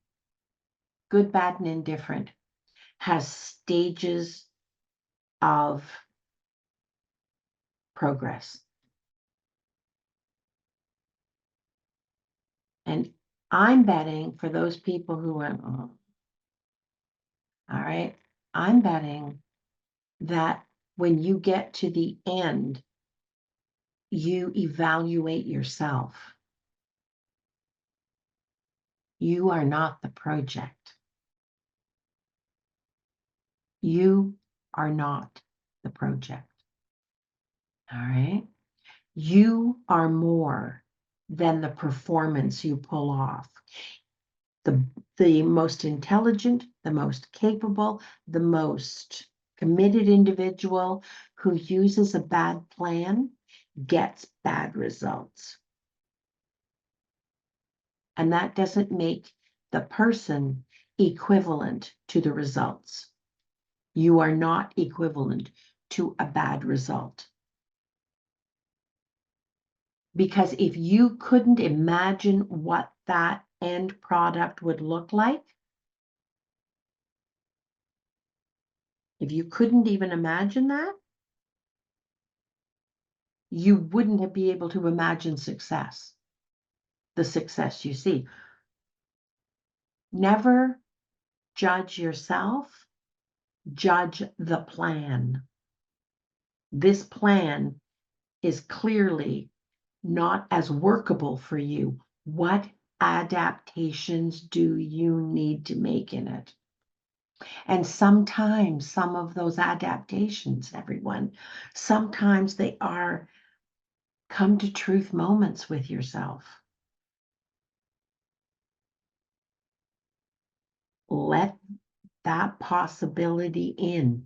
good, bad, and indifferent, has stages of progress. And I'm betting for those people who went, oh, all right, I'm betting that when you get to the end, you evaluate yourself. You are not the project. You are not the project. All right. You are more than the performance you pull off. The most intelligent, the most capable, the most committed individual who uses a bad plan gets bad results. And that doesn't make the person equivalent to the results. You are not equivalent to a bad result. Because if you couldn't imagine what that end product would look like, if you couldn't even imagine that, you wouldn't be able to imagine success, the success you see. Never judge yourself, judge the plan. This plan is clearly not as workable for you. What adaptations do you need to make in it? And sometimes some of those adaptations, everyone, sometimes they are come to truth moments with yourself. Let that possibility in.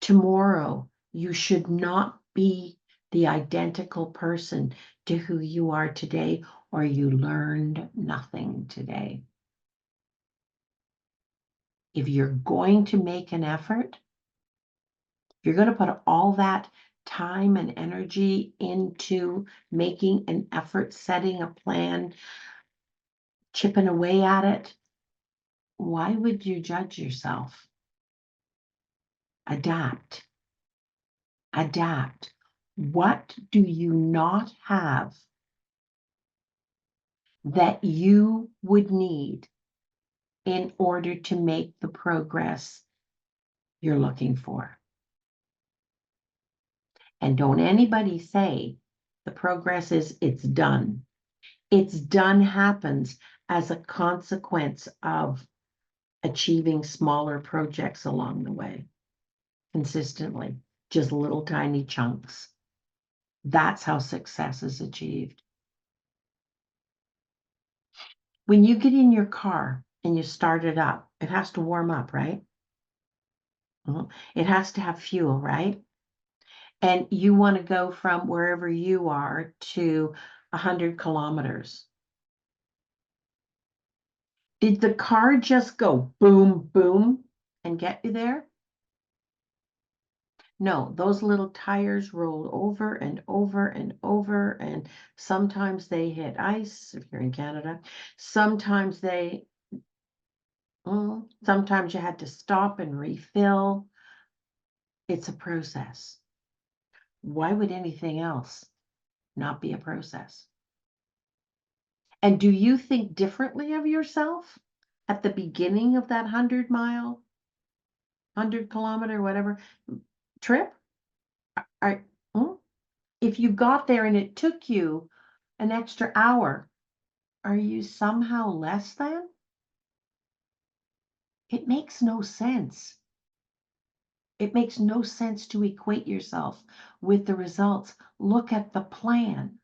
Tomorrow, you should not be the identical person to who you are today, or you learned nothing today. If you're going to make an effort, you're going to put all that time and energy into making an effort, setting a plan, chipping away at it. Why would you judge yourself? Adapt. Adapt. What do you not have that you would need in order to make the progress you're looking for? And don't anybody say the progress is it's done. It's done happens as a consequence of achieving smaller projects along the way, consistently, just little tiny chunks. That's how success is achieved. When you get in your car and you start it up, it has to warm up, right? It has to have fuel, right? And you want to go from wherever you are to 100 kilometers. Did the car just go boom, boom and get you there? No, those little tires roll over and over and over, and sometimes they hit ice if you're in Canada. Sometimes sometimes you had to stop and refill. It's a process. Why would anything else not be a process? And do you think differently of yourself at the beginning of that 100-mile 100-kilometer, whatever trip? I, if you got there and it took you an extra hour, are you somehow less than? It makes no sense. It makes no sense to equate yourself with the results. Look at the plan.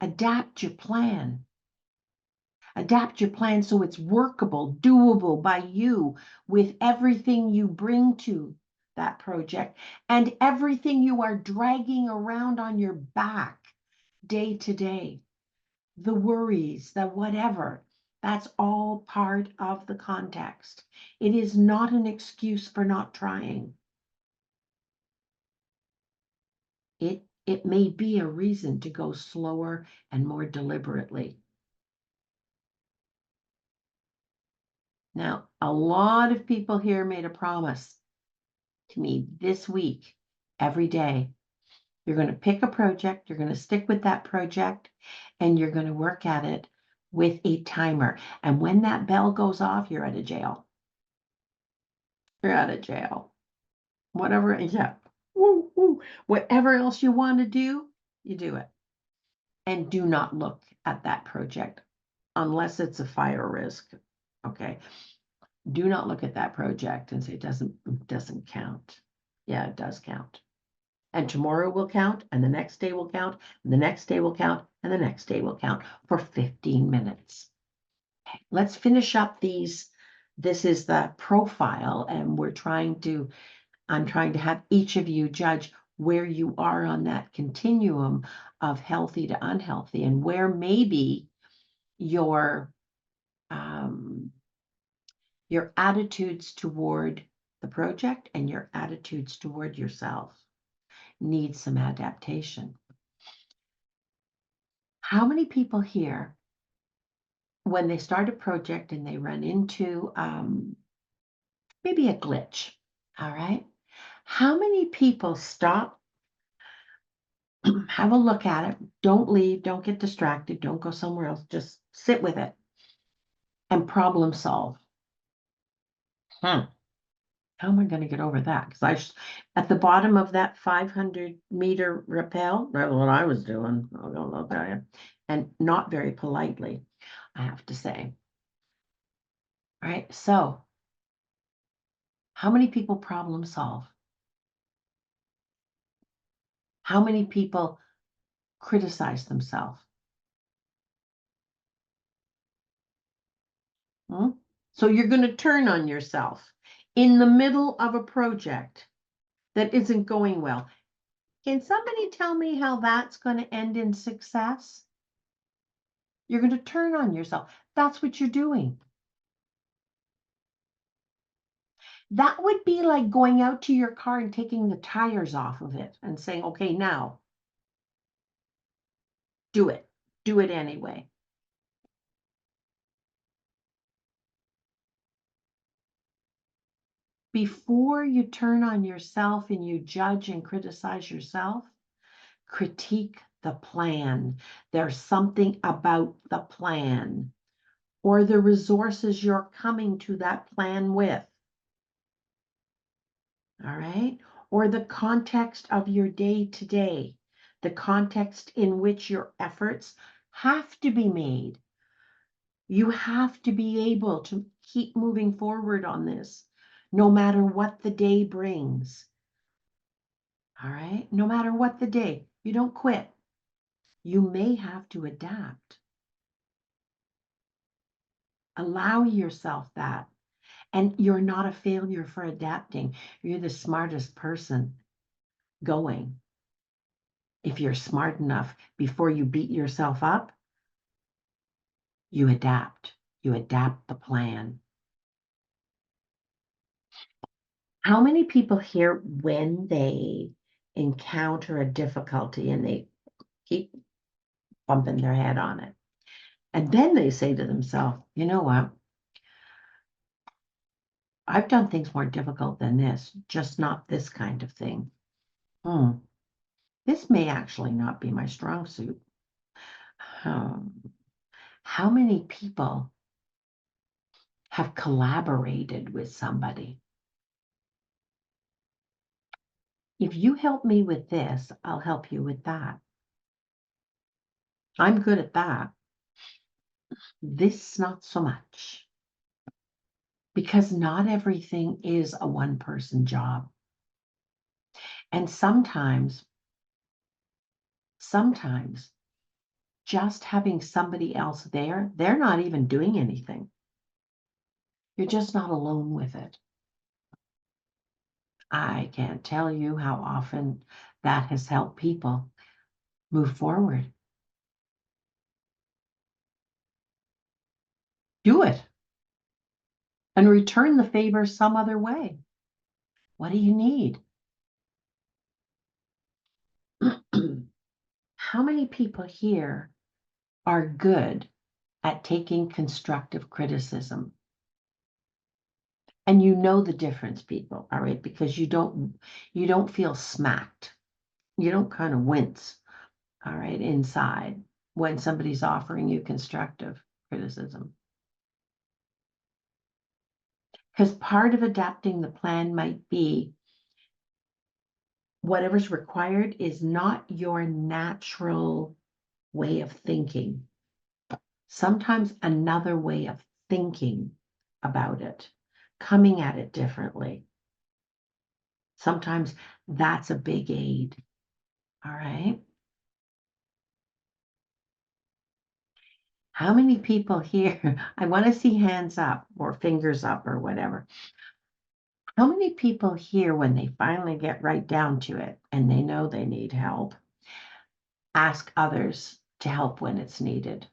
Adapt your plan. Adapt your plan so it's workable, doable by you with everything you bring to that project and everything you are dragging around on your back day to day. The worries, the whatever, that's all part of the context. It is not an excuse for not trying. It may be a reason to go slower and more deliberately. Now, a lot of people here made a promise to me this week, every day. You're going to pick a project, you're going to stick with that project, and you're going to work at it with a timer. And when that bell goes off, you're out of jail. You're out of jail. Whatever, yeah. Woo, woo. Whatever else you want to do, you do it. And do not look at that project unless it's a fire risk. Okay. Do not look at that project and say it doesn't count. Yeah, it does count. And tomorrow will count, and the next day will count, and the next day will count, and the next day will count for 15 minutes. Okay, let's finish up these. This is the profile, and I'm trying to have each of you judge where you are on that continuum of healthy to unhealthy, and where maybe your attitudes toward the project and your attitudes toward yourself need some adaptation. How many people here, when they start a project and they run into maybe a glitch, all right? How many people stop, have a look at it, don't leave, don't get distracted, don't go somewhere else, just sit with it and problem solve? How am I going to get over that? Because at the bottom of that 500-meter rappel, that's what I was doing. I'll tell you, and not very politely, I have to say. All right. So, how many people problem solve? How many people criticize themselves? So you're going to turn on yourself in the middle of a project that isn't going well. Can somebody tell me how that's going to end in success? You're going to turn on yourself. That's what you're doing. That would be like going out to your car and taking the tires off of it and saying, okay, now do it. Do it anyway. Before you turn on yourself and you judge and criticize yourself, critique the plan. There's something about the plan or the resources you're coming to that plan with. All right? Or the context of your day to day, the context in which your efforts have to be made. You have to be able to keep moving forward on this, no matter what the day brings. All right? No matter what the day, you don't quit. You may have to adapt. Allow yourself that. And you're not a failure for adapting. You're the smartest person going. If you're smart enough, before you beat yourself up, you adapt. You adapt the plan. How many people here, when they encounter a difficulty and they keep bumping their head on it, and then they say to themselves, you know what? I've done things more difficult than this, just not this kind of thing. This may actually not be my strong suit. How many people have collaborated with somebody If you help me with this, I'll help you with that. I'm good at that. This, not so much. Because not everything is a one-person job. And sometimes just having somebody else there, they're not even doing anything. You're just not alone with it. I can't tell you how often that has helped people move forward. Do it and return the favor some other way. What do you need? How many people here are good at taking constructive criticism? And you know the difference, people, all right, because you don't feel smacked. You don't kind of wince, all right, inside when somebody's offering you constructive criticism. Because part of adapting the plan might be whatever's required is not your natural way of thinking. Sometimes another way of thinking about it, coming at it differently. Sometimes that's a big aid. All right. How many people here? I want to see hands up or fingers up or whatever. How many people here, when they finally get right down to it and they know they need help, ask others to help when it's needed?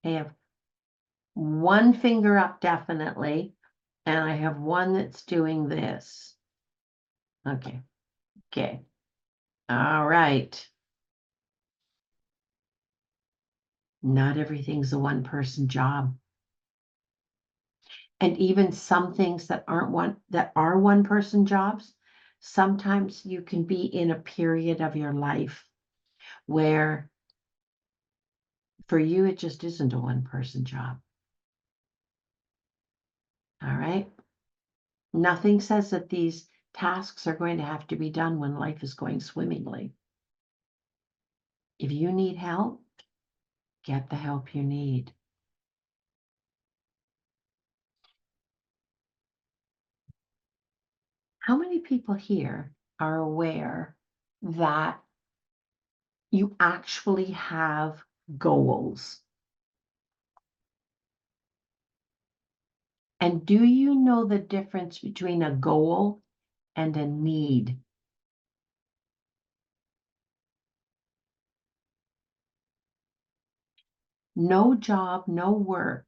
I have one finger up, definitely, and I have one that's doing this. Okay. Okay. All right. Not everything's a one-person job. And even some things that are one-person jobs, sometimes you can be in a period of your life where for you it just isn't a one-person job. All right. Nothing says that these tasks are going to have to be done when life is going swimmingly. If you need help, get the help you need. How many people here are aware that you actually have goals? And do you know the difference between a goal and a need? No job, no work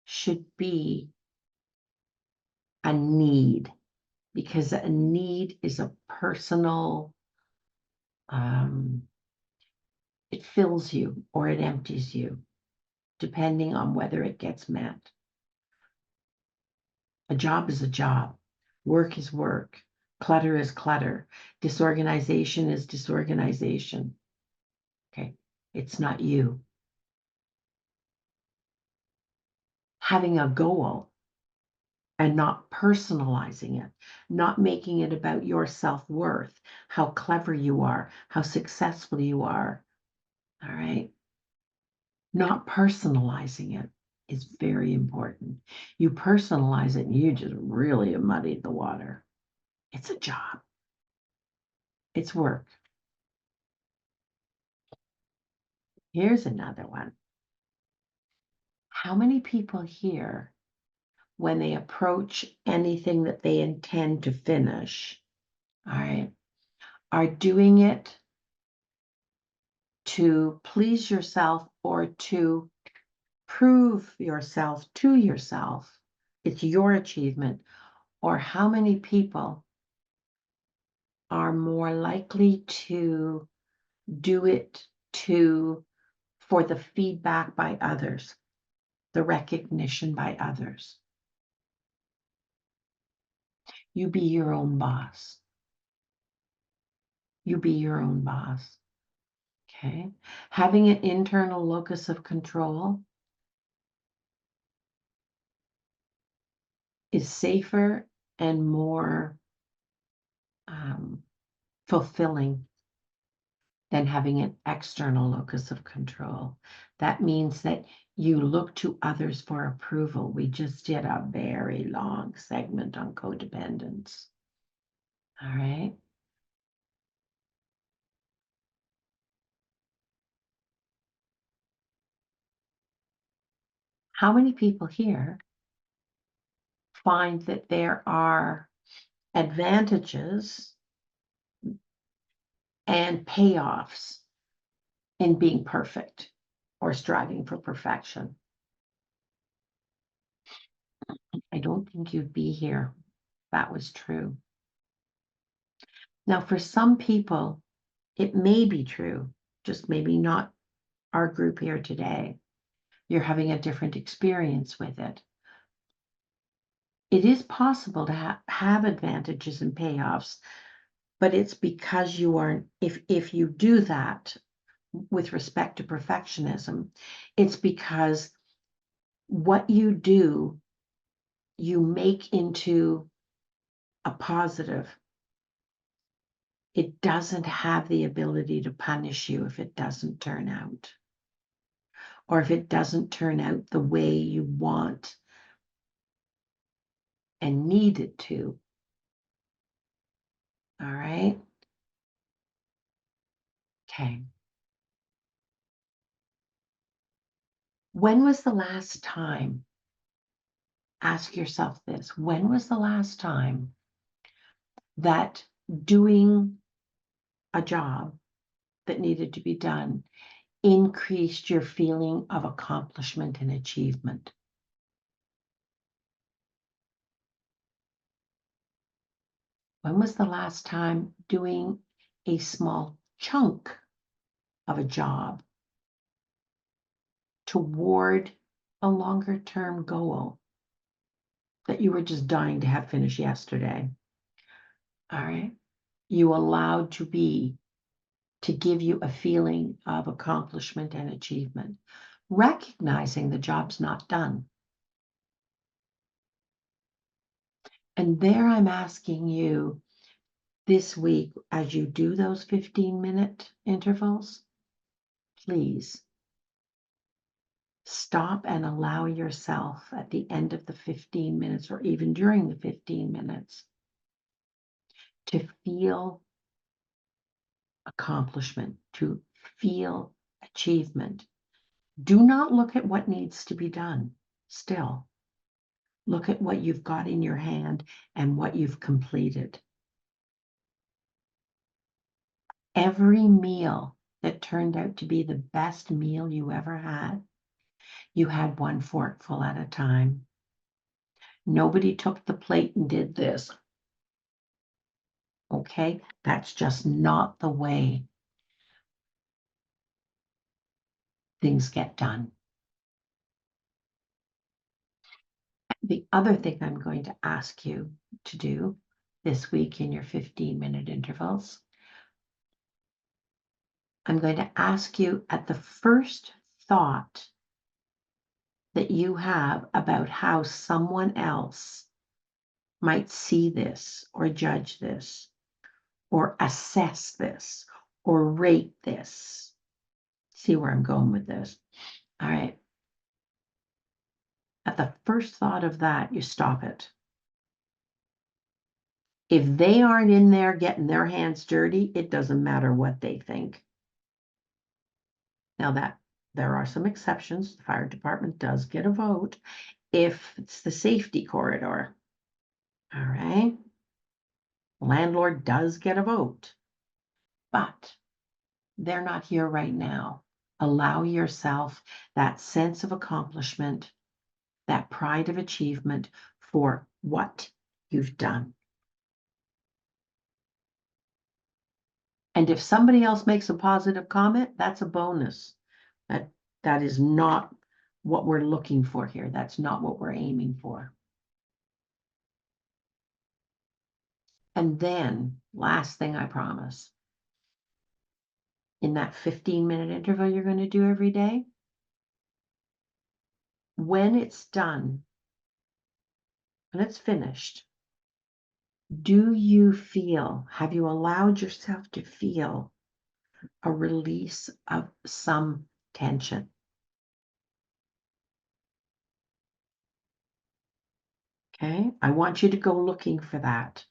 should be a need, because a need is a personal, it fills you or it empties you, depending on whether it gets met. A job is a job. Work is work. Clutter is clutter. Disorganization is disorganization. Okay, it's not you. Having a goal and not personalizing it, not making it about your self-worth, how clever you are, how successful you are. All right. Not personalizing it is very important. You personalize it and you just really have muddied the water. It's a job. It's work. Here's another one. How many people here, when they approach anything that they intend to finish, all right, are doing it to please yourself or to prove yourself to yourself? It's your achievement. Or how many people are more likely to do it for the feedback by others, the recognition by others? You be your own boss. You be your own boss. Okay. Having an internal locus of control is safer and more fulfilling than having an external locus of control. That means that you look to others for approval. We just did a very long segment on codependence. All right. How many people here find that there are advantages and payoffs in being perfect or striving for perfection? I don't think you'd be here if that was true. Now, for some people, it may be true, just maybe not our group here today. You're having a different experience with it. It is possible to have advantages and payoffs, but it's because you are, if you do that with respect to perfectionism, it's because what you do, you make into a positive. It doesn't have the ability to punish you if it doesn't turn out, or if it doesn't turn out the way you want and need it to. All right? Okay. When was the last time? Ask yourself this. When was the last time that doing a job that needed to be done increased your feeling of accomplishment and achievement? When was the last time doing a small chunk of a job toward a longer term goal that you were just dying to have finished yesterday? All right. You allowed to give you a feeling of accomplishment and achievement, recognizing the job's not done. And there I'm asking you this week, as you do those 15-minute intervals, please stop and allow yourself at the end of the 15 minutes, or even during the 15 minutes, to feel accomplishment, to feel achievement. Do not look at what needs to be done still. Look at what you've got in your hand and what you've completed. Every meal that turned out to be the best meal you ever had, you had one forkful at a time. Nobody took the plate and did this. Okay? That's just not the way things get done. The other thing I'm going to ask you to do this week in your 15-minute intervals, I'm going to ask you at the first thought that you have about how someone else might see this or judge this or assess this or rate this. See where I'm going with this? All right. At the first thought of that, you stop it. If they aren't in there getting their hands dirty, it doesn't matter what they think. Now that there are some exceptions, the fire department does get a vote if it's the safety corridor. All right. Landlord does get a vote, but they're not here right now. Allow yourself that sense of accomplishment, that pride of achievement for what you've done. And if somebody else makes a positive comment, that's a bonus. That is not what we're looking for here. That's not what we're aiming for. And then, last thing I promise, in that 15-minute interval you're going to do every day, when it's done, when it's finished, Have you allowed yourself to feel a release of some tension? Okay, I want you to go looking for that,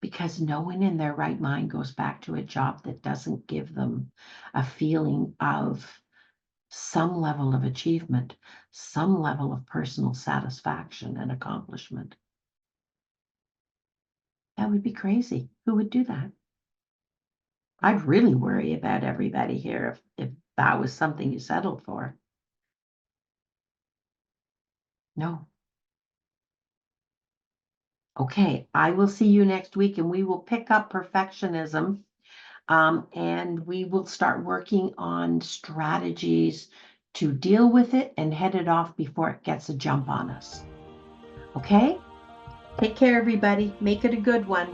because no one in their right mind goes back to a job that doesn't give them a feeling of some level of achievement, some level of personal satisfaction and accomplishment. That would be crazy. Who would do that? I'd really worry about everybody here if that was something you settled for. No. Okay, I will see you next week and we will pick up perfectionism, and we will start working on strategies to deal with it and head it off before it gets a jump on us. Okay? Take care, everybody. Make it a good one.